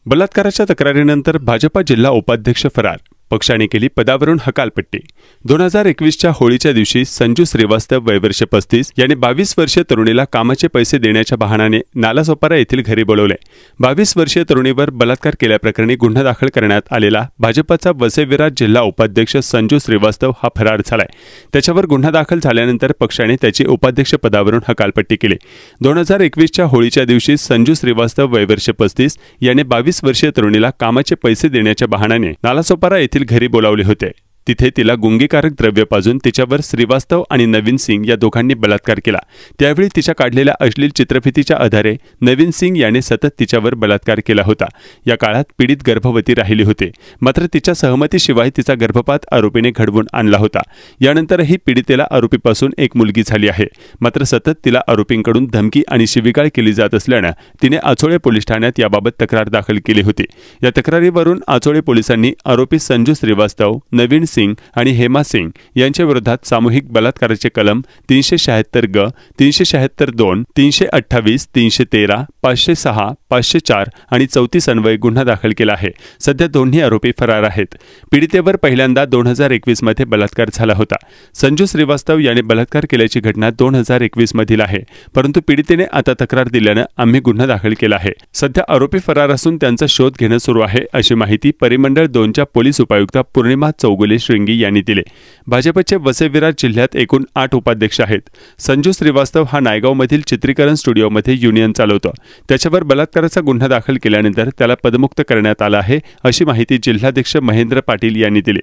बलात्काराच्या तक्रारीनंतर भाजपा जिल्हा उपाध्यक्ष फरार, पक्षाने केली पदावरून हकालपट्टी। 2021च्या होळीच्या दिवशी संजू श्रीवास्तव वय वर्ष 35 यांनी 22 वर्षीय तरुणीला कामाचे पैसे देण्याच्या बहाण्याने नालासोपारा येथील घरी बोलवले। 22 वर्षीय तरुणीवर बलात्कार केल्याप्रकरणी गुन्हा दाखल करण्यात आलेला भाजपचा वसई-विरार जिल्हा उपाध्यक्ष संजू श्रीवास्तव हा फरार झालाय। त्याच्यावर गुन्हा दाखल झाल्यानंतर पक्षाने त्याची उपाध्यक्ष पदावरून हकालपट्टी केली। 2021च्या होळीच्या दिवशी संजू श्रीवास्तव वय वर्ष 35 यांनी 22 वर्षीय तरुणीला कामाचे पैसे देण्याच्या बहाण्याने नालासोपारा येथील घरी बोलावले होते। तिथे तिला गुंगीकारक द्रव्य पाजून तिच्यावर श्रीवास्तव आणि नवीन सिंग या दोघांनी बलात्कार केला। त्यावेळी तिच्या काढलेल्या अश्लील चित्रफितीच्या आधारे नवीन सिंग याने सतत तिच्यावर बलात्कार केला होता। या काळात पीडित गर्भवती राहिली होती, मात्र तिच्या सहमतीशिवाय तिचा गर्भपात आरोपीने घडवून आणला होता। यानंतरही पीडितेला आरोपीपासून एक मुलगी झाली आहे, मात्र सतत तिला आरोपींकडून धमकी आणि शिवीगाळ केली जात असल्याने तिने आचोळे पोलीस ठाण्यात याबाबत तक्रार दाखल केली होती। या तक्रारीवरून आचोळे पोलिसांनी आरोपी संजू श्रीवास्तव, नवीन सिंग आणि हेमा सिंग यांच्या विरोधात सामूहिक बलात्काराचे कलम 376 ग, 376 2, 328, 313, 506, 504 आणि 34 अन्वये गुन्हा दाखल केला आहे। सध्या दोन्ही आरोपी फरार आहेत। पीडितेवर पहिल्यांदा 2021 मध्ये बलात्कार झाला होता। संजू श्रीवास्तव याने बलात्कार केल्याची घटना 2021 मधील आहे, परंतु पीडितेने आता तक्रार दिल्याने आम्ही गुन्हा दाखल केला आहे। सध्या आरोपी फरार असून त्यांचा शोध घेणे सुरू आहे, अशी माहिती परिमंडळ 2च्या पोलीस उपायुक्त पूर्णिमा चौगुले श्रृंगी यांनी दिले। भाजपचे वसई-विरार जिल्ह्यात एकूण 8 उपाध्यक्ष आहेत। संजू श्रीवास्तव हा नायगावमधील चित्रीकरण स्टुडिओमध्ये युनियन चालवतो। त्याच्यावर बलात्काराचा गुन्हा दाखल केल्यानंतर त्याला पदमुक्त करण्यात आला आहे, अशी माहिती जिल्हाध्यक्ष महेंद्र पाटील यांनी दिली।